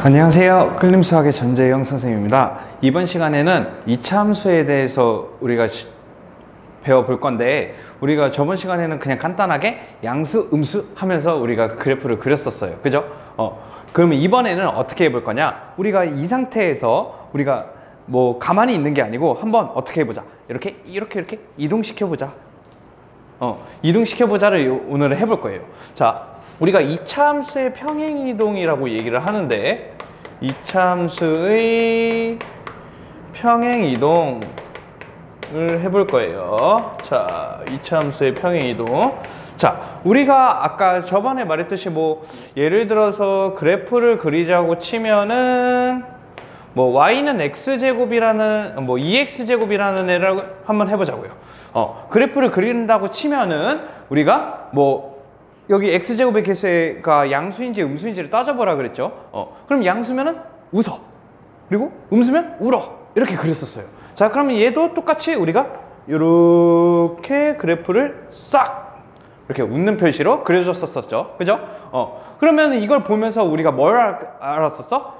안녕하세요. 끌림수학의 전재영 선생님입니다. 이번 시간에는 이차 함수에 대해서 우리가 배워볼 건데, 우리가 저번 시간에는 그냥 간단하게 양수, 음수 하면서 우리가 그래프를 그렸었어요. 그죠? 그러면 이번에는 어떻게 해볼 거냐? 우리가 이 상태에서 우리가 뭐 가만히 있는 게 아니고 한번 어떻게 해보자. 이렇게 이동시켜보자. 이동시켜보자를 오늘 해볼 거예요. 자, 우리가 이차 함수의 평행이동이라고 얘기를 하는데, 이차 함수의 평행이동을 해볼 거예요. 자, 이차 함수의 평행이동. 자, 우리가 아까 저번에 말했듯이 뭐 예를 들어서 그래프를 그리자고 치면은 뭐 y는 x제곱이라는 뭐 2x제곱이라는 애를 한번 해보자고요. 그래프를 그린다고 치면은 우리가 뭐 여기 x제곱의 개수가 양수인지 음수인지를 따져보라 그랬죠. 그럼 양수면은 웃어, 그리고 음수면 울어, 이렇게 그렸었어요. 자, 그러면 얘도 똑같이 우리가 이렇게 그래프를 싹 이렇게 웃는 표시로 그려줬었죠. 그죠? 그러면 이걸 보면서 우리가 뭘 알았었어?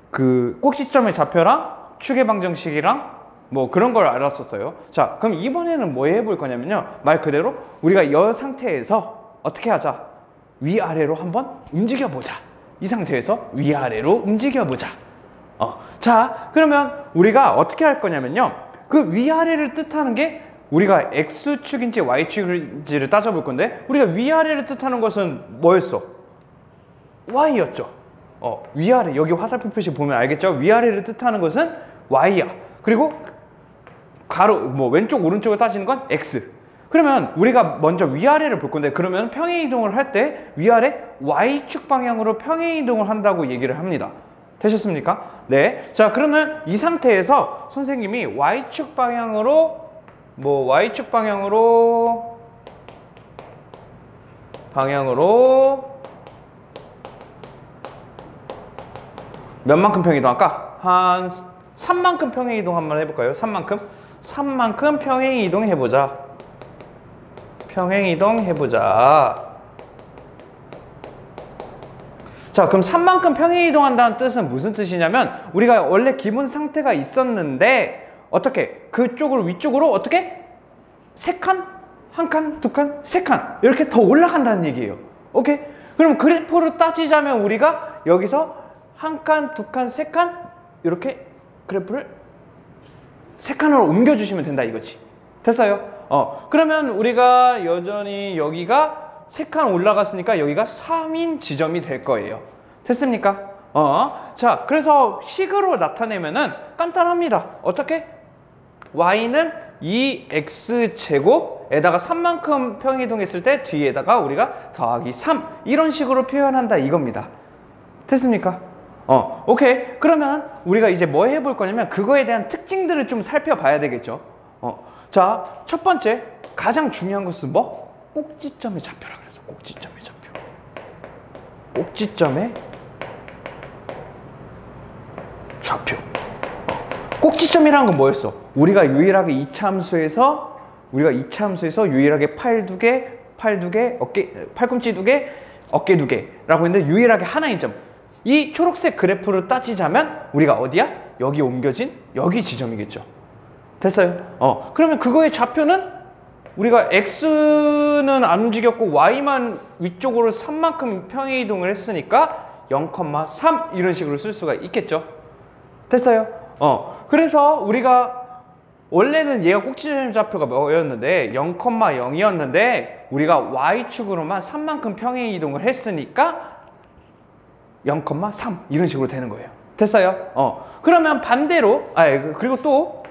그 꼭지점의 좌표랑 축의 방정식이랑 뭐 그런 걸 알았었어요. 자, 그럼 이번에는 뭐 해볼 거냐면요, 말 그대로 우리가 이 상태에서 어떻게 하자? 위아래로 한번 움직여보자. 이 상태에서 위아래로 움직여보자. 자, 그러면 우리가 어떻게 할 거냐면요, 그 위아래를 뜻하는 게 우리가 X축인지 Y축인지를 따져볼 건데, 우리가 위아래를 뜻하는 것은 뭐였어? Y였죠. 위아래, 여기 화살표 표시 보면 알겠죠? 위아래를 뜻하는 것은 Y야. 그리고 가로, 뭐 왼쪽 오른쪽을 따지는 건 X. 그러면 우리가 먼저 위아래를 볼 건데, 그러면 평행이동을 할 때 위아래 Y축 방향으로 평행이동을 한다고 얘기를 합니다. 되셨습니까? 네. 자, 그러면 이 상태에서 선생님이 Y축 방향으로 몇만큼 평행이동 할까? 한 3만큼 평행이동 한번 해볼까요? 3만큼 평행이동 해보자. 자, 그럼 3만큼 평행이동 한다는 뜻은 무슨 뜻이냐면, 우리가 원래 기본 상태가 있었는데 어떻게 그쪽을 위쪽으로 어떻게 3칸, 1칸, 2칸, 3칸 이렇게 더 올라간다는 얘기예요. 오케이? 그럼 그래프로 따지자면 우리가 여기서 1칸, 2칸, 3칸 이렇게 그래프를 3칸으로 옮겨주시면 된다 이거지. 됐어요? 그러면 우리가 여전히 여기가 3칸 올라갔으니까 여기가 3인 지점이 될 거예요. 됐습니까? 자, 그래서 식으로 나타내면은 간단합니다. 어떻게? y는 2x제곱에다가 3만큼 평행이동했을 때 뒤에다가 우리가 더하기 3 이런 식으로 표현한다 이겁니다. 됐습니까? 오케이. 그러면 우리가 이제 뭐 해볼 거냐면 그거에 대한 특징들을 좀 살펴봐야 되겠죠. 자, 첫 번째 가장 중요한 것은 뭐? 꼭지점의 좌표라 그랬어. 꼭지점의 좌표. 꼭지점이라는 건 뭐였어? 우리가 유일하게 이차 함수에서 유일하게 팔 두 개, 팔꿈치 두 개, 어깨 두 개라고 했는데 유일하게 하나인 점. 이 초록색 그래프로 따지자면 우리가 어디야? 여기 옮겨진 여기 지점이겠죠. 됐어요? 그러면 그거의 좌표는 우리가 x는 안 움직였고 y만 위쪽으로 3만큼 평행이동을 했으니까 0,3 이런 식으로 쓸 수가 있겠죠. 됐어요? 그래서 우리가 원래는 얘가 꼭지점 좌표가 뭐였는데 0,0이었는데 우리가 y축으로만 3만큼 평행이동을 했으니까 0,3 이런 식으로 되는 거예요. 됐어요? 그러면 반대로 그리고 또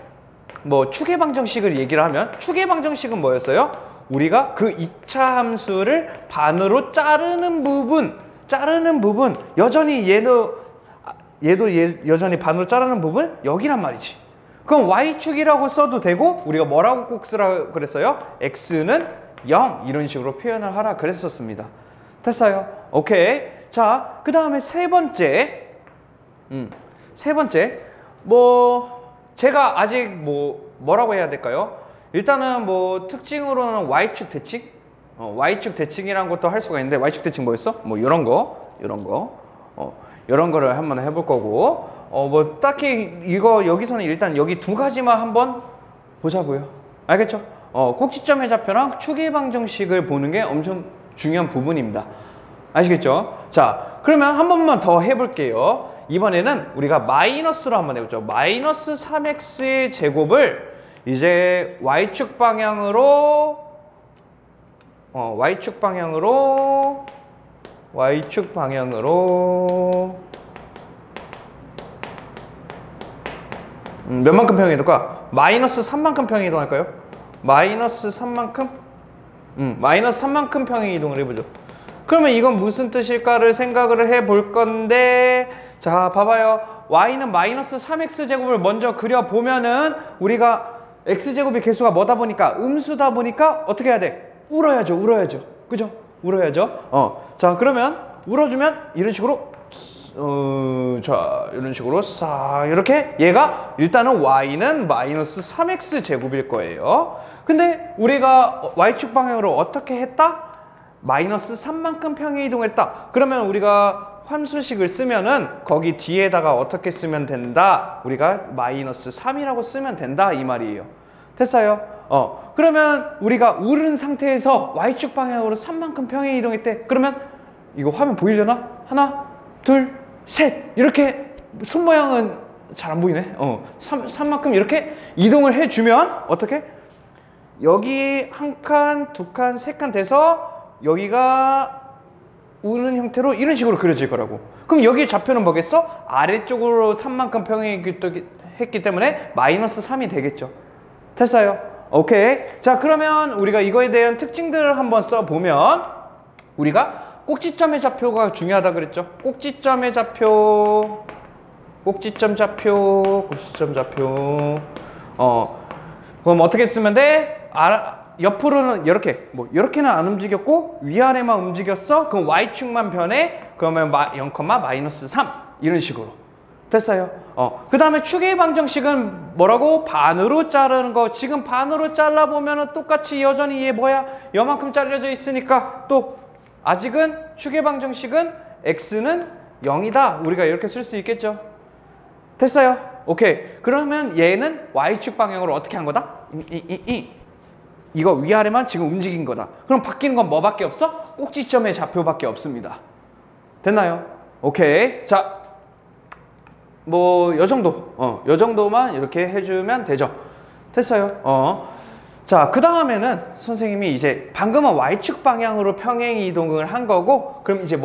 뭐 축의 방정식을 얘기를 하면 축의 방정식은 뭐였어요? 우리가 그 2차 함수를 반으로 자르는 부분 여전히 얘도 여전히 반으로 자르는 부분 여기란 말이지. 그럼 y축이라고 써도 되고 우리가 뭐라고 꼭 쓰라 그랬어요? x는 0 이런 식으로 표현을 하라 그랬었습니다. 됐어요? 오케이. 자, 그 다음에 세 번째 뭐 제가 아직 뭐라고 해야 될까요? 일단은 뭐 특징으로는 y축 대칭? y축 대칭이라는 것도 할 수가 있는데, y축 대칭 뭐였어? 뭐 이런 거 이런 거를 한번 해볼 거고, 뭐 딱히 이거 여기서는 일단 여기 두 가지만 한번 보자고요. 알겠죠? 꼭지점의 좌표랑 추계방정식을 보는 게 엄청 중요한 부분입니다. 아시겠죠? 자, 그러면 한 번만 더 해볼게요. 이번에는 우리가 마이너스로 한번 해보죠. 마이너스 3x의 제곱을 이제 y축 방향으로 y축 방향으로 몇만큼 평행 이동할까? 마이너스 3만큼 평행 이동할까요? 마이너스 3만큼? 마이너스 3만큼 평행 이동을 해보죠. 그러면 이건 무슨 뜻일까를 생각을 해볼 건데, 자, 봐봐요. y는 마이너스 3x제곱을 먼저 그려보면은 우리가 x제곱의 개수가 뭐다 보니까 음수다 보니까 어떻게 해야 돼? 울어야죠. 그죠? 울어야죠. 자, 그러면 울어주면 이런 식으로 자, 이런 식으로 싹 이렇게 얘가 일단은 y는 마이너스 3x제곱일 거예요. 근데 우리가 y축 방향으로 어떻게 했다? 마이너스 3만큼 평행 이동했다. 그러면 우리가 함수식을 쓰면은 거기 뒤에다가 어떻게 쓰면 된다? 우리가 마이너스 3이라고 쓰면 된다 이 말이에요. 됐어요? 그러면 우리가 울은 상태에서 y축 방향으로 3만큼 평행 이동했대. 그러면 이거 화면 보이려나? 하나, 둘, 셋 이렇게 손 모양은 잘 안 보이네. 3만큼 이렇게 이동을 해주면 어떻게? 여기 한 칸, 두 칸, 세 칸 돼서 여기가 우는 형태로 이런 식으로 그려질 거라고. 그럼 여기 좌표는 뭐겠어? 아래쪽으로 3만큼 평행했기 때문에 마이너스 3이 되겠죠. 됐어요? 오케이. 자, 그러면 우리가 이거에 대한 특징들을 한번 써보면 우리가 꼭지점의 좌표가 중요하다 그랬죠? 꼭지점 좌표. 그럼 어떻게 쓰면 돼? 옆으로는 이렇게, 이렇게는 안 움직였고 위아래만 움직였어? 그럼 y축만 변해? 그러면 0, 마이너스 3 이런 식으로. 됐어요? 그 다음에 추계 방정식은 뭐라고? 반으로 자르는 거. 지금 반으로 잘라보면은 똑같이 여전히 얘 뭐야? 요만큼 잘려져 있으니까 또 아직은 추계 방정식은 x는 0이다. 우리가 이렇게 쓸 수 있겠죠? 됐어요? 오케이. 그러면 얘는 y축 방향으로 어떻게 한 거다? 이거 위아래만 지금 움직인 거다. 그럼 바뀌는 건 뭐밖에 없어? 꼭지점의 좌표밖에 없습니다. 됐나요? 오케이. 자, 뭐 요 정도. 요 정도만 이렇게 해주면 되죠. 됐어요? 자, 그 다음에는 선생님이 이제 방금은 y축 방향으로 평행 이동을 한 거고, 그럼 이제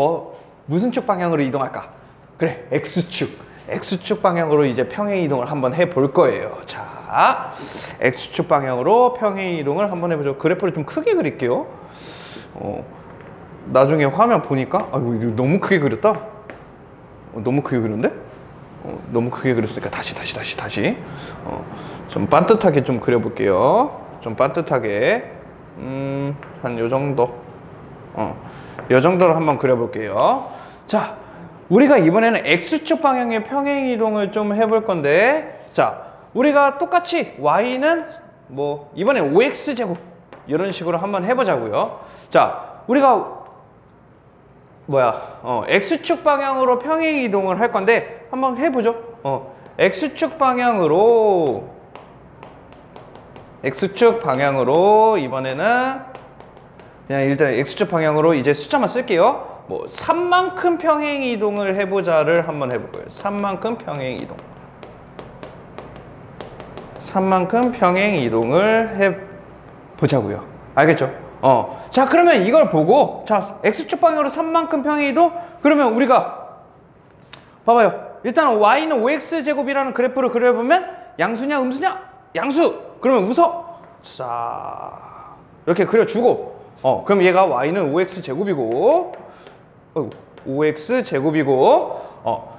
무슨 축 방향으로 이동할까? 그래, x축 방향으로 이제 평행 이동을 한번 해볼 거예요. 자, x축 방향으로 평행 이동을 한번 해보죠. 그래프를 좀 크게 그릴게요. 나중에 화면 보니까 아이고 이거 너무 크게 그렸다. 너무 크게 그렸는데? 너무 크게 그렸으니까 다시. 좀 반듯하게 좀 그려볼게요. 좀 반듯하게. 한 요 정도. 요 정도로 한번 그려볼게요. 자, 우리가 이번에는 x축 방향의 평행 이동을 좀 해볼 건데, 자, 우리가 똑같이 y는 뭐 이번엔 5x제곱 이런 식으로 한번 해보자고요. 자, 우리가 x축 방향으로 평행 이동을 할 건데 한번 해보죠. x축 방향으로 이번에는 그냥 일단 x축 방향으로 이제 숫자만 쓸게요. 3만큼 평행 이동을 해보자를 한번 해볼 거예요. 3만큼 평행 이동. 3만큼 평행 이동을 해보자고요. 알겠죠? 자, 그러면 이걸 보고, 자, x축 방향으로 3만큼 평행 이동? 그러면 우리가 봐봐요. 일단 y는 5x제곱이라는 그래프를 그려보면 양수냐 음수냐? 양수! 그러면 웃어. 자, 이렇게 그려주고, 그럼 얘가 y는 5x제곱이고 5x제곱이고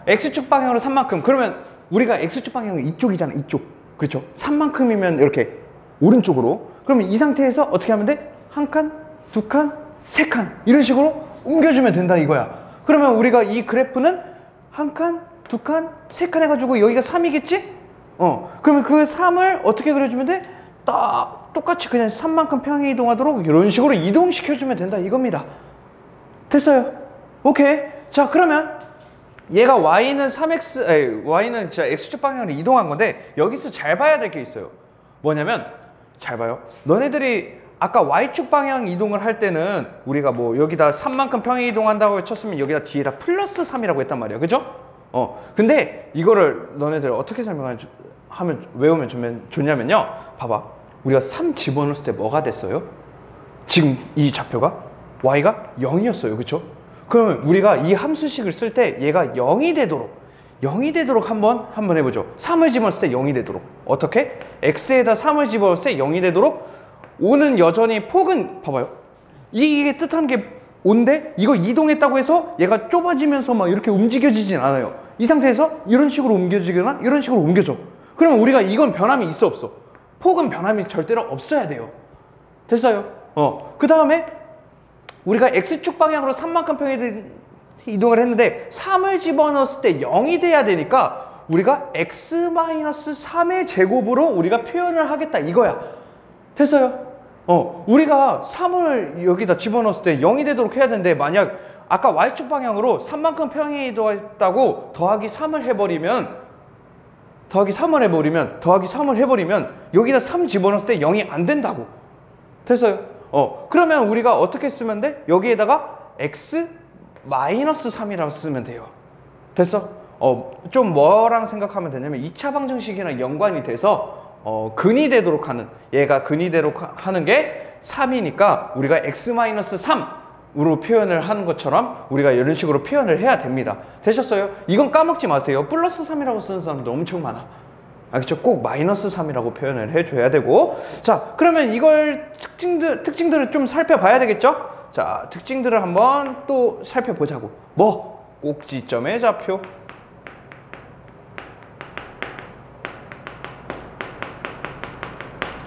x축 방향으로 3만큼. 그러면 우리가 x축 방향은 이쪽이잖아. 이쪽. 그렇죠? 3만큼이면 이렇게 오른쪽으로. 그러면 이 상태에서 어떻게 하면 돼? 한 칸, 두 칸, 세 칸 이런 식으로 옮겨주면 된다 이거야. 그러면 우리가 이 그래프는 한 칸, 두 칸, 세 칸 해가지고 여기가 3이겠지? 그러면 그 3을 어떻게 그려주면 돼? 딱 똑같이 그냥 3만큼 평행 이동하도록 이런 식으로 이동시켜주면 된다 이겁니다. 됐어요? 오케이. 자, 그러면 얘가 y는 3x, y는 진짜 x축 방향으로 이동한 건데 여기서 잘 봐야 될 게 있어요. 뭐냐면 잘 봐요. 너네들이 아까 y축 방향 이동을 할 때는 우리가 뭐 여기다 3만큼 평행 이동한다고 쳤으면 여기다 뒤에다 플러스 3이라고 했단 말이야. 그죠? 근데 이거를 너네들 어떻게 외우면 좋냐면요. 봐봐. 우리가 3 집어넣었을 때 뭐가 됐어요? 지금 이 좌표가 y가 0이었어요. 그쵸? 그러면 우리가 이 함수식을 쓸 때 얘가 0이 되도록 한번 해보죠. 3을 집어넣었을 때 0이 되도록. 어떻게? x에다 3을 집어넣었을 때 0이 되도록. 5는 여전히 폭은 봐봐요. 이게 뜻하는 게 5인데 이거 이동했다고 해서 얘가 좁아지면서 막 이렇게 움직여지진 않아요. 이 상태에서 이런 식으로 옮겨지거나 이런 식으로 옮겨져. 그러면 우리가 이건 변함이 있어 없어? 폭은 변함이 절대로 없어야 돼요. 됐어요? 그 다음에 우리가 x축 방향으로 3만큼 평행 이동을 했는데 3을 집어넣었을 때 0이 돼야 되니까 우리가 x-3의 제곱으로 우리가 표현을 하겠다 이거야. 됐어요? 우리가 3을 여기다 집어넣었을 때 0이 되도록 해야 되는데 만약 아까 y축 방향으로 3만큼 평행 이동했다고 더하기 3을 해버리면 여기다 3 집어넣었을 때 0이 안 된다고. 됐어요? 그러면 우리가 어떻게 쓰면 돼? 여기에다가 x-3이라고 쓰면 돼요. 됐어? 좀 뭐랑 생각하면 되냐면 2차 방정식이랑 연관이 돼서 근이 되도록 하는, 얘가 근이 되도록 하는 게 3이니까 우리가 x-3으로 표현을 하는 것처럼 우리가 이런 식으로 표현을 해야 됩니다. 되셨어요? 이건 까먹지 마세요. 플러스 3이라고 쓰는 사람도 엄청 많아. 알겠죠? 꼭 마이너스 3이라고 표현을 해줘야 되고. 자, 그러면 이걸 특징들을 좀 살펴봐야 되겠죠? 자, 특징들을 한번 또 살펴보자고. 뭐? 꼭지점의 좌표.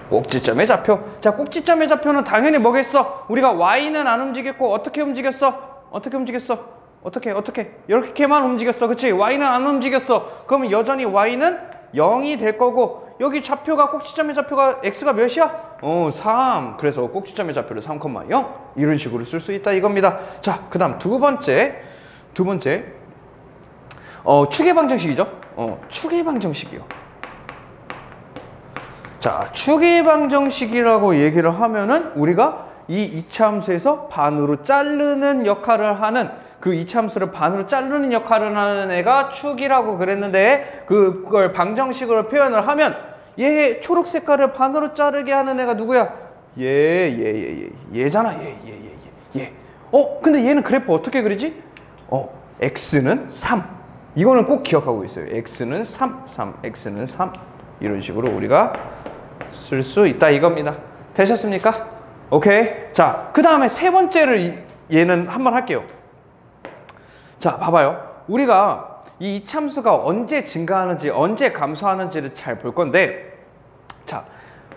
꼭지점의 좌표. 자, 꼭지점의 좌표는 당연히 뭐겠어? 우리가 y는 안 움직였고 어떻게 움직였어? 어떻게? 이렇게만 움직였어. 그치? y는 안 움직였어. 그러면 여전히 y는 0이 될 거고 여기 좌표가 꼭지점의 좌표가 x가 몇이야? 3. 그래서 꼭지점의 좌표를 3,0 이런 식으로 쓸 수 있다 이겁니다. 자, 그 다음 두 번째 축의 방정식이죠. 축의 방정식이요. 자, 축의 방정식이라고 얘기를 하면은 우리가 이 이차함수에서 반으로 자르는 역할을 하는 그 이차함수를 반으로 자르는 역할을 하는 애가 축이라고 그랬는데 그걸 방정식으로 표현을 하면 얘 초록 색깔을 반으로 자르게 하는 애가 누구야? 얘잖아. 얘. 근데 얘는 그래프 어떻게 그리지? x는 3. 이거는 꼭 기억하고 있어요. x는 3. x는 3. 이런 식으로 우리가 쓸 수 있다 이겁니다. 되셨습니까? 오케이. 자, 그 다음에 세 번째를 얘는 한번 할게요. 자, 봐봐요. 우리가 이 이차함수가 언제 증가하는지 언제 감소하는지를 잘 볼 건데, 자,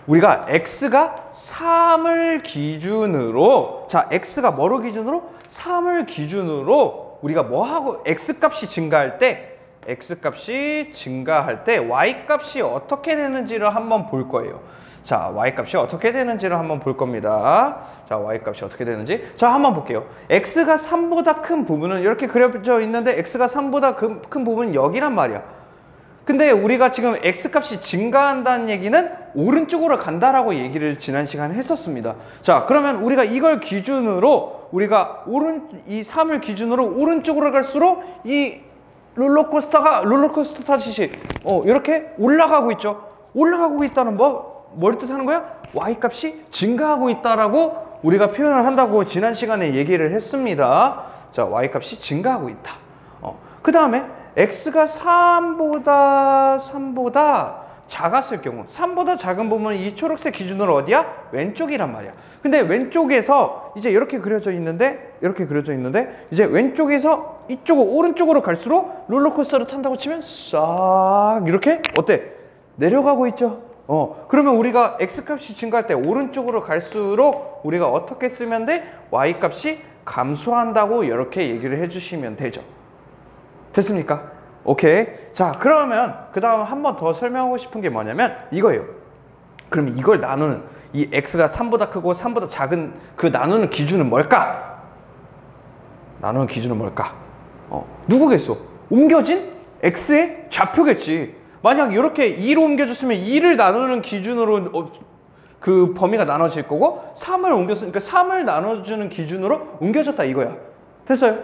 우리가 x가 3을 기준으로, 자, x가 뭐로 기준으로? 3을 기준으로 우리가 뭐하고 x값이 증가할 때 y값이 어떻게 되는지를 한번 볼 거예요. 자, y값이 어떻게 되는지를 한번 볼 겁니다. 자, y값이 어떻게 되는지. 자, 한번 볼게요. x가 3보다 큰 부분은 이렇게 그려져 있는데 x가 3보다 큰 부분은 여기란 말이야. 근데 우리가 지금 x값이 증가한다는 얘기는 오른쪽으로 간다라고 얘기를 지난 시간에 했었습니다. 자, 그러면 우리가 이걸 기준으로 우리가 이 3을 기준으로 오른쪽으로 갈수록 이 롤러코스터 타듯이 이렇게 올라가고 있죠. 올라가고 있다는 뭘 뜻하는 거야? y값이 증가하고 있다라고 우리가 표현을 한다고 지난 시간에 얘기를 했습니다. 자, y값이 증가하고 있다. 그 다음에 x가 3보다 작았을 경우, 3보다 작은 부분은 이 초록색 기준으로 어디야? 왼쪽이란 말이야. 근데 왼쪽에서 이제 이렇게 그려져 있는데 이제 왼쪽에서 오른쪽으로 갈수록 롤러코스터를 탄다고 치면 싹 이렇게 어때? 내려가고 있죠. 그러면 우리가 x값이 증가할 때 오른쪽으로 갈수록 우리가 어떻게 쓰면 돼? y값이 감소한다고 이렇게 얘기를 해주시면 되죠. 됐습니까? 오케이. 자, 그러면 그 다음 한 번 더 설명하고 싶은 게 뭐냐면 이거예요. 그럼 이걸 나누는, 이 x가 3보다 크고 3보다 작은 그 나누는 기준은 뭘까? 누구겠어? 옮겨진 x의 좌표겠지. 만약 이렇게 2로 옮겨줬으면 2를 나누는 기준으로 그 범위가 나눠질 거고 3을 옮겼으니까 3을 나눠주는 기준으로 옮겨졌다 이거야. 됐어요?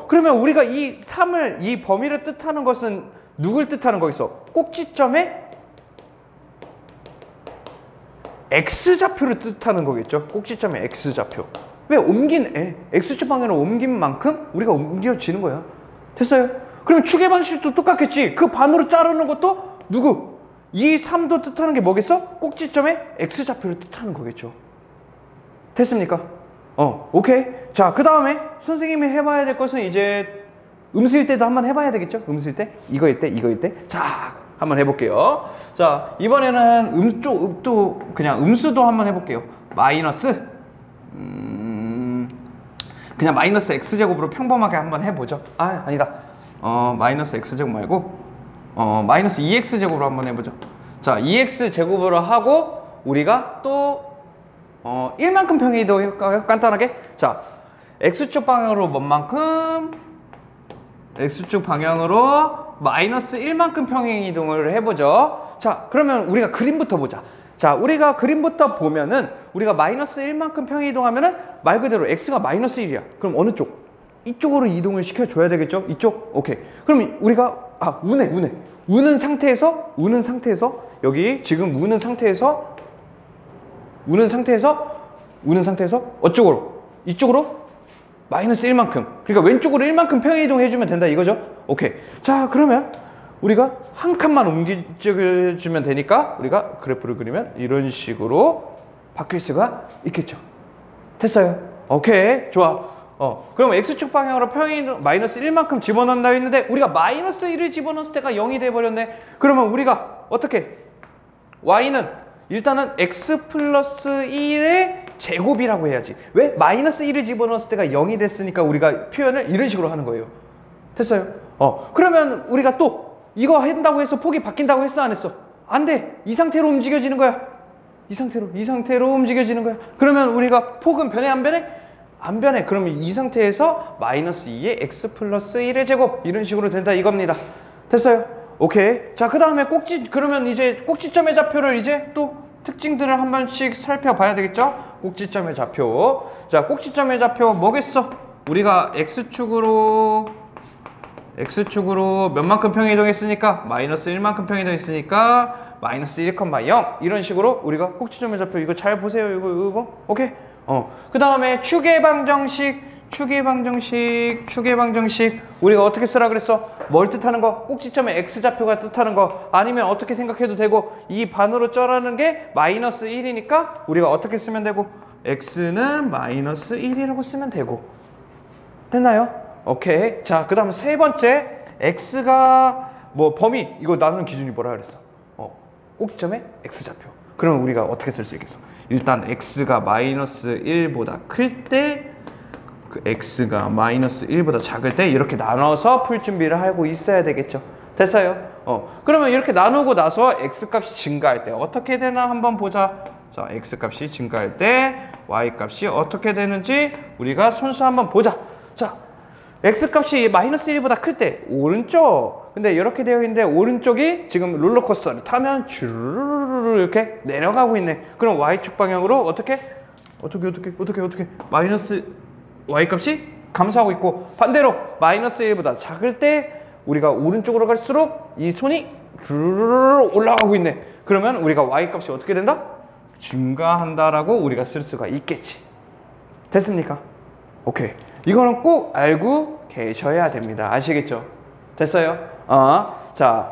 그러면 우리가 이 3을 이 범위를 뜻하는 것은 누굴 뜻하는 거겠어? 꼭지점에 x좌표를 뜻하는 거겠죠? 꼭지점의 x좌표. 왜 x축 방향으로 옮긴 만큼 우리가 옮겨지는 거야. 됐어요? 그럼 축의 방식도 똑같겠지. 그 반으로 자르는 것도 누구? 이 3도 뜻하는 게 뭐겠어? 꼭지점의 x좌표를 뜻하는 거겠죠. 됐습니까? 오케이. 자, 그 다음에 선생님이 해봐야 될 것은 이제 음수일 때도 한번 해봐야 되겠죠? 음수일 때? 이거일 때? 자, 한번 해볼게요. 자, 이번에는 또 그냥 음수도 한번 해볼게요. 마이너스 그냥 마이너스 x제곱으로 평범하게 한번 해보죠. 아니다. 마이너스 x제곱 말고 마이너스 2x제곱으로 한번 해보죠. 자, 2x제곱으로 하고 우리가 또 1만큼 평행이동 할까요? 간단하게. 자, x축 방향으로 뭔 만큼? x축 방향으로 마이너스 1만큼 평행이동을 해보죠. 자, 그러면 우리가 그림부터 보자. 자, 우리가 그림부터 보면은 우리가 마이너스 1만큼 평행이동하면은 말 그대로 x가 마이너스 1이야. 그럼 어느 쪽? 이쪽으로 이동을 시켜줘야 되겠죠? 이쪽? 오케이. 그럼 우리가 우는 상태에서 여기 지금 우는 상태에서 어쪽으로? 이쪽으로? 마이너스 1만큼. 그러니까 왼쪽으로 1만큼 평행이동 해주면 된다 이거죠? 오케이. 자, 그러면 우리가 한 칸만 옮겨주면 되니까 우리가 그래프를 그리면 이런 식으로 바뀔 수가 있겠죠. 됐어요? 오케이. 좋아. 그럼 x축 방향으로 평행이동 마이너스 1만큼 집어넣는다 했는데 우리가 마이너스 1을 집어넣었을 때가 0이 돼버렸네. 그러면 우리가 어떻게? y는 일단은 x 플러스 1의 제곱이라고 해야지. 왜? 마이너스 1을 집어넣었을 때가 0이 됐으니까 우리가 표현을 이런 식으로 하는 거예요. 됐어요? 그러면 우리가 또 이거 한다고 해서 폭이 바뀐다고 했어 안 했어? 안 돼. 이 상태로 움직여지는 거야. 이 상태로 움직여지는 거야. 그러면 우리가 폭은 변해 안 변해? 안 변해. 그러면 이 상태에서 마이너스 2의 x 플러스 1의 제곱 이런 식으로 된다 이겁니다. 됐어요? 오케이. 자, 그 다음에 그러면 이제 꼭지점의 좌표를 이제 또 특징들을 한 번씩 살펴봐야 되겠죠? 꼭지점의 좌표. 자, 꼭지점의 좌표 뭐겠어? 우리가 x축으로 몇만큼 평행이동했으니까 마이너스 1만큼 평행이동했으니까 마이너스 1,0 이런 식으로 우리가 꼭지점의 좌표 이거 잘 보세요. 이거 오케이. 그 다음에 축의 방정식 우리가 어떻게 쓰라 그랬어? 뭘 뜻하는 거? 꼭지점의 x좌표가 뜻하는 거. 아니면 어떻게 생각해도 되고 이 반으로 쩔라는 게 마이너스 1이니까 우리가 어떻게 쓰면 되고 x는 마이너스 1이라고 쓰면 되고. 됐나요? 오케이. 자, 그 다음 세 번째 x가 뭐 범위 이거 나누는 기준이 뭐라 그랬어? 꼭지점의 x좌표. 그러면 우리가 어떻게 쓸 수 있겠어? 일단 x가 마이너스 1보다 클 때 그 x가 마이너스 1보다 작을 때 이렇게 나눠서 풀 준비를 하고 있어야 되겠죠. 됐어요? 그러면 이렇게 나누고 나서 x값이 증가할 때 어떻게 되나 한번 보자. 자, x값이 증가할 때 y값이 어떻게 되는지 우리가 손수 한번 보자. 자, x값이 마이너스 1보다 클 때 오른쪽. 근데 이렇게 되어 있는데 오른쪽이 지금 롤러코스터를 타면 주르르르 이렇게 내려가고 있네. 그럼 y축 방향으로 어떻게 마이너스 y값이 감소하고 있고 반대로 마이너스 1보다 작을 때 우리가 오른쪽으로 갈수록 이 손이 주르르르 올라가고 있네. 그러면 우리가 y값이 어떻게 된다? 증가한다라고 우리가 쓸 수가 있겠지. 됐습니까? 오케이. 이거는 꼭 알고 계셔야 됩니다. 아시겠죠? 됐어요? 자,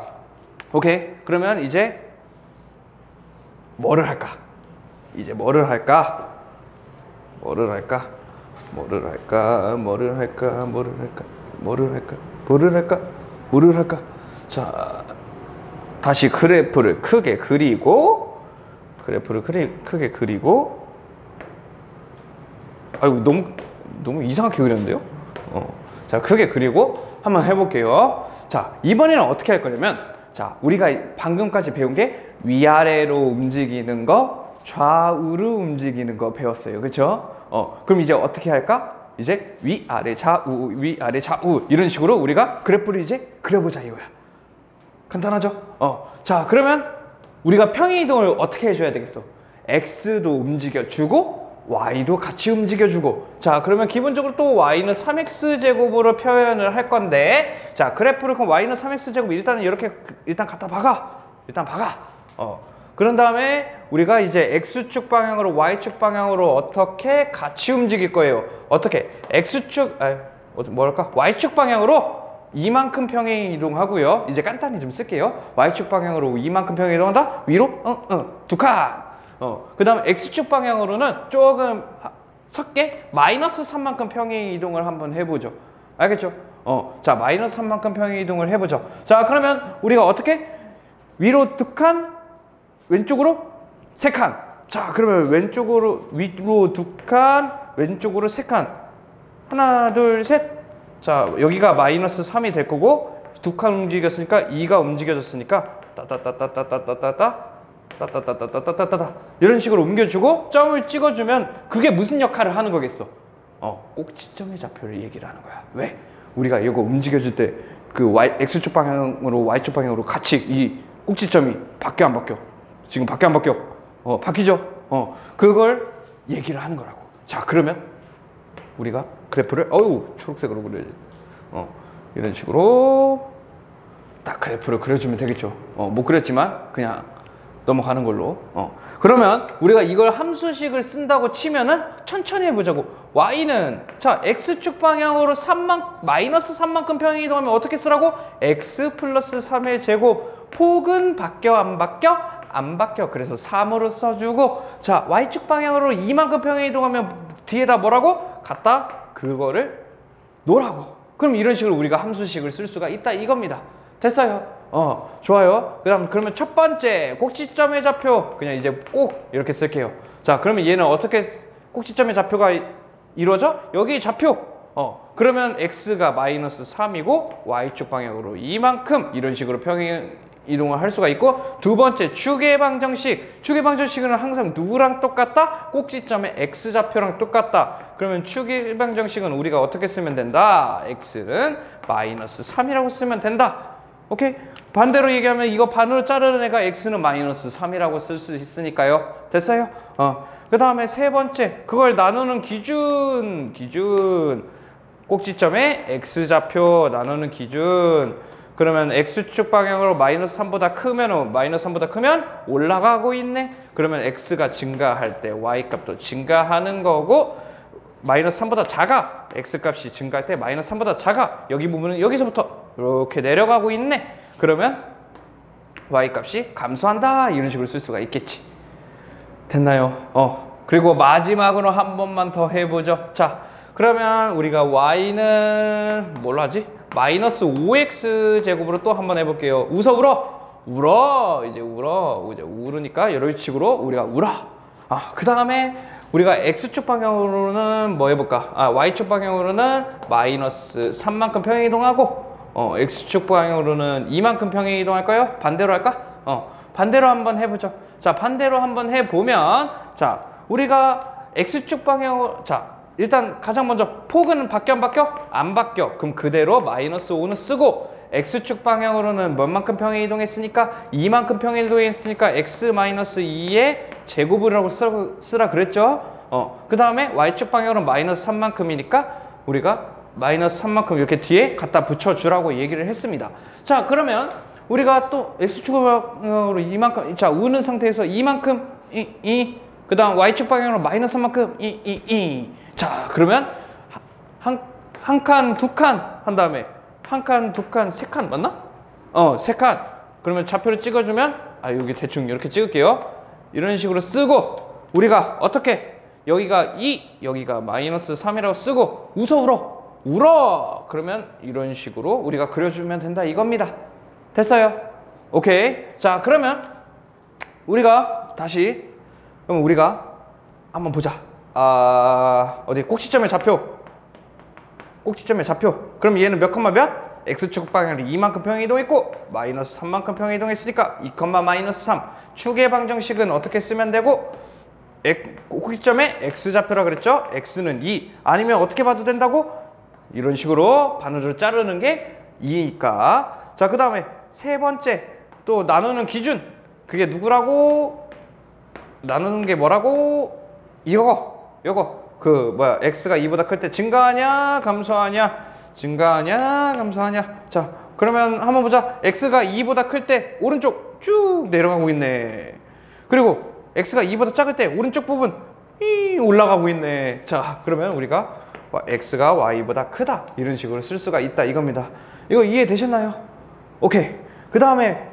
오케이. 그러면 이제 뭐를 할까? 자, 다시 그래프를 크게 그리고 아이고 너무 이상하게 그렸는데요? 자, 크게 그리고 한번 해볼게요. 자, 이번에는 어떻게 할 거냐면 자, 우리가 방금까지 배운 게 위아래로 움직이는 거, 좌우로 움직이는 거 배웠어요. 그쵸? 그럼 이제 어떻게 할까? 이제 위아래 좌우 위아래 좌우 이런 식으로 우리가 그래프를 이제 그려보자 이거야. 간단하죠? 자 그러면 우리가 평행이동을 어떻게 해줘야 되겠어? x도 움직여주고 y도 같이 움직여주고. 자 그러면 기본적으로 또 y는 3x제곱으로 표현을 할 건데, 자 그래프를 그럼 y는 3x제곱 일단은 이렇게 일단 갖다 박아. 일단 박아. 그런 다음에 우리가 이제 x축 방향으로 y축 방향으로 어떻게 같이 움직일 거예요. 어떻게? x축 뭐랄까 y축 방향으로 이만큼 평행 이동하고요. 이제 간단히 좀 쓸게요. y축 방향으로 이만큼 평행 이동한다. 위로 두 칸. 그 다음 x축 방향으로는 조금 섞게 마이너스 3만큼 평행 이동을 한번 해보죠. 알겠죠? 자 마이너스 3만큼 평행 이동을 해보죠. 자 그러면 우리가 어떻게? 위로 두 칸, 왼쪽으로 세 칸. 자 그러면 왼쪽으로 위로 두 칸, 왼쪽으로 세 칸. 하나 둘 셋. 자 여기가 마이너스 3이 될 거고 두 칸 움직였으니까 2가 움직여졌으니까 따따따따따따따 이런 식으로 옮겨주고 점을 찍어주면 그게 무슨 역할을 하는 거겠어? 꼭지점의 좌표를 얘기를 하는 거야. 왜? 우리가 이거 움직여줄 때 그 x축 방향으로 y축 방향으로 같이 이 꼭지점이 바뀌어 안 바뀌어? 지금 바뀌어 안 바뀌어? 바뀌죠? 그걸 얘기를 하는 거라고. 자 그러면 우리가 그래프를 초록색으로 그려야지. 이런 식으로 딱 그래프를 그려주면 되겠죠. 못 그렸지만 그냥 넘어가는 걸로. 그러면 우리가 이걸 함수식을 쓴다고 치면은 천천히 해보자고. y는 자 x축 방향으로 마이너스 3만큼 평행 이동하면 어떻게 쓰라고? x 플러스 3의 제곱. 폭은 바뀌어 안 바뀌어? 안 바뀌어. 그래서 3으로 써주고, 자 y축 방향으로 이만큼 평행 이동하면 뒤에다 뭐라고? 갖다 그거를 놓으라고. 그럼 이런 식으로 우리가 함수식을 쓸 수가 있다 이겁니다. 됐어요? 좋아요. 그러면 첫 번째 꼭지점의 좌표 그냥 이제 꼭 이렇게 쓸게요. 자 그러면 얘는 어떻게 꼭지점의 좌표가 이루어져? 여기 좌표. 그러면 x가 마이너스 3이고 y축 방향으로 이만큼 이런 식으로 평행 이동을 할 수가 있고, 두 번째 축의 방정식. 축의 방정식은 항상 누구랑 똑같다? 꼭지점의 x좌표랑 똑같다. 그러면 축의 방정식은 우리가 어떻게 쓰면 된다? x는 마이너스 3이라고 쓰면 된다. 오케이? 반대로 얘기하면 이거 반으로 자르는 애가 x는 마이너스 3이라고 쓸 수 있으니까요. 됐어요? 그 다음에 세 번째 그걸 나누는 기준. 꼭지점의 x좌표 나누는 기준. 그러면 x축 방향으로 마이너스 3보다 크면 올라가고 있네. 그러면 x가 증가할 때 y값도 증가하는 거고, 마이너스 3보다 작아. x값이 증가할 때 마이너스 3보다 작아. 여기 부분은 여기서부터 이렇게 내려가고 있네. 그러면 y값이 감소한다. 이런 식으로 쓸 수가 있겠지. 됐나요? 그리고 마지막으로 한 번만 더 해보죠. 자 그러면 우리가 y는 뭘로 하지? 마이너스 5x 제곱으로 또 한번 해볼게요. 울어. 이제 울으니까 이런 식으로 우리가 울어. 그 다음에 우리가 x축 방향으로는 뭐 해볼까? y축 방향으로는 마이너스 3만큼 평행 이동하고, x축 방향으로는 이만큼 평행 이동할까요? 반대로 할까? 반대로 한번 해보죠. 자 반대로 한번 해보면, 자 우리가 x축 방향으로, 자 일단 가장 먼저 폭은 바뀌어 안 바뀌어? 안 바뀌어. 그럼 그대로 마이너스 5는 쓰고, x축 방향으로는 몇만큼 평행 이동했으니까 2만큼 평행 이동했으니까 x 마이너스 2의 제곱을 하고 쓰라 그랬죠. 그 다음에 y축 방향으로는 마이너스 3만큼이니까 우리가 마이너스 3만큼 이렇게 뒤에 갖다 붙여주라고 얘기를 했습니다. 자 그러면 우리가 또 x축 방향으로 이만큼, 자 우는 상태에서 이만큼 그 다음 y축 방향으로 마이너스 3만큼 자 그러면 한 칸, 두 칸 한 다음에 한 칸, 두 칸, 세 칸 맞나? 세 칸. 그러면 좌표를 찍어주면, 여기 대충 이렇게 찍을게요. 이런 식으로 쓰고, 우리가 어떻게 여기가 2, 여기가 마이너스 3이라고 쓰고, 울어. 그러면 이런 식으로 우리가 그려주면 된다 이겁니다. 됐어요? 오케이. 자 그러면 우리가 다시, 그럼 우리가 한번 보자. 어디 꼭지점의 좌표. 그럼 얘는 몇 컴마 몇? x축 방향으로 2만큼 평행 이동했고 마이너스 3만큼 평행 이동했으니까 2, 마이너스 3. 축의 방정식은 어떻게 쓰면 되고? 꼭지점에 x좌표라 그랬죠? x는 2. 아니면 어떻게 봐도 된다고? 이런 식으로 바늘을 자르는 게 2니까. 자, 그 다음에 세 번째 또 나누는 기준. 그게 누구라고? 나누는 게 뭐라고? 요거 그 뭐야, x가 2보다 클 때 증가하냐 감소하냐? 증가하냐 감소하냐? 자, 그러면 한번 보자. x가 2보다 클 때 오른쪽 쭉 내려가고 있네. 그리고 x가 2보다 작을 때 오른쪽 부분 올라가고 있네. 자, 그러면 우리가 x가 y보다 크다 이런 식으로 쓸 수가 있다 이겁니다. 이거 이해되셨나요? 오케이. 그 다음에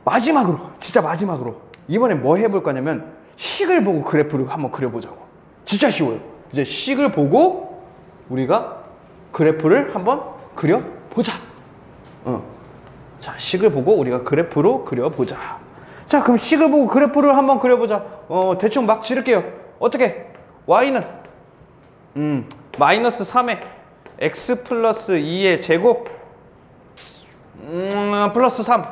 마지막으로, 진짜 마지막으로 이번에 뭐 해볼 거냐면 식을 보고 그래프를 한번 그려보자고. 진짜 쉬워요. 이제 식을 보고 우리가 그래프를 한번 그려보자. 자, 식을 보고 우리가 그래프로 그려보자. 자, 그럼 식을 보고 그래프를 한번 그려보자. 대충 막 지를게요. 어떻게? y는 마이너스 3에 x 플러스 2의 제곱 플러스 3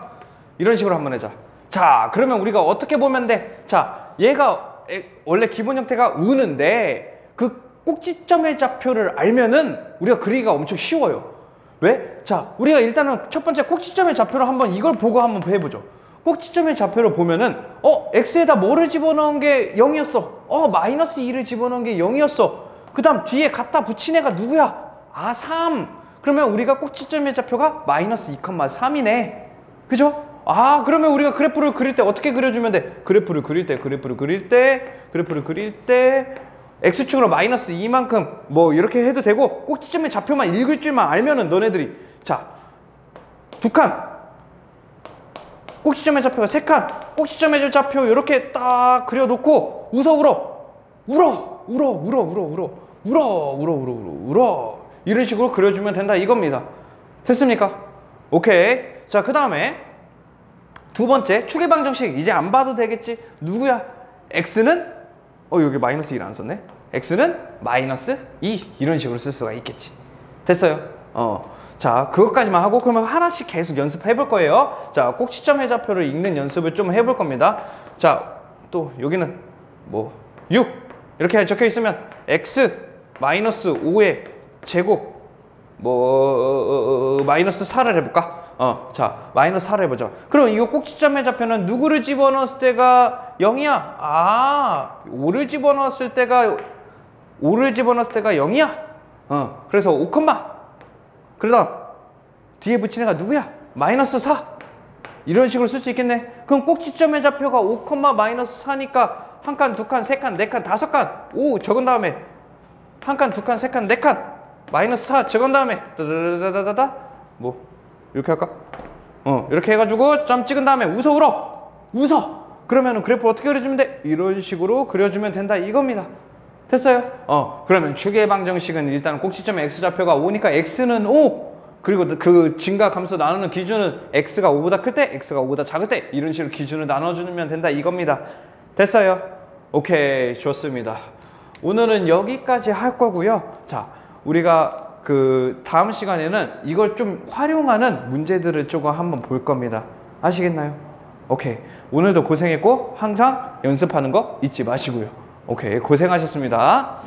이런 식으로 한번 해자. 자, 그러면 우리가 어떻게 보면 돼? 자, 얘가 원래 기본 형태가 우는데 그 꼭지점의 좌표를 알면은 우리가 그리기가 엄청 쉬워요. 왜? 자, 우리가 일단은 첫 번째 꼭지점의 좌표를 한번 이걸 보고 한번 해보죠. 꼭지점의 좌표를 보면은 x에다 뭐를 집어넣은 게 0이었어. 마이너스 2를 집어넣은 게 0이었어. 그 다음 뒤에 갖다 붙인 애가 누구야? 3. 그러면 우리가 꼭지점의 좌표가 마이너스 2,3이네. 그죠? 그러면 우리가 그래프를 그릴 때 어떻게 그려주면 돼? 그래프를 그릴 때 x축으로 마이너스 2만큼 뭐 이렇게 해도 되고, 꼭지점의 좌표만 읽을 줄만 알면은 너네들이, 자, 2칸 꼭지점의 좌표가 3칸 꼭지점의 좌표 이렇게 딱 그려놓고 울어 이런 식으로 그려주면 된다 이겁니다. 됐습니까? 오케이. 자, 그 다음에 두 번째 축의 방정식 이제 안 봐도 되겠지. 누구야? x는 여기 마이너스 1 안 썼네. x는 마이너스 2 이런 식으로 쓸 수가 있겠지. 됐어요? 자, 그것까지만 하고 그러면 하나씩 계속 연습해 볼 거예요. 자, 꼭지점의 좌표를 읽는 연습을 좀 해볼 겁니다. 자, 또 여기는 뭐 6 이렇게 적혀 있으면 x 마이너스 5의 제곱 마이너스 4를 해볼까? 자, 마이너스 4를 해보자. 그럼 이거 꼭지점의 좌표는 누구를 집어넣었을 때가 0이야? 5를 집어넣었을 때가 0이야? 그래서 5, 그 다음 뒤에 붙인 애가 누구야? 마이너스 4. 이런 식으로 쓸 수 있겠네. 그럼 꼭지점의 좌표가 5, 마이너스 4니까 한 칸, 두 칸, 세 칸, 네 칸, 다섯 칸 5 적은 다음에 한 칸, 두 칸, 세 칸, 네 칸 마이너스 4 적은 다음에 따다다다다다 뭐 이렇게 할까? 이렇게 해가지고 점 찍은 다음에 웃어. 그러면은 그래프 어떻게 그려주면 돼? 이런 식으로 그려주면 된다 이겁니다. 됐어요? 그러면 축의 방정식은 일단 꼭지점의 x좌표가 5니까 x는 5. 그리고 그 증가 감소 나누는 기준은 x가 5보다 클 때, x가 5보다 작을 때 이런 식으로 기준을 나눠주면 된다 이겁니다. 됐어요? 오케이, 좋습니다. 오늘은 여기까지 할 거고요. 자, 우리가 그 다음 시간에는 이걸 좀 활용하는 문제들을 조금 한번 볼 겁니다. 아시겠나요? 오케이. 오늘도 고생했고 항상 연습하는 거 잊지 마시고요. 오케이, 고생하셨습니다.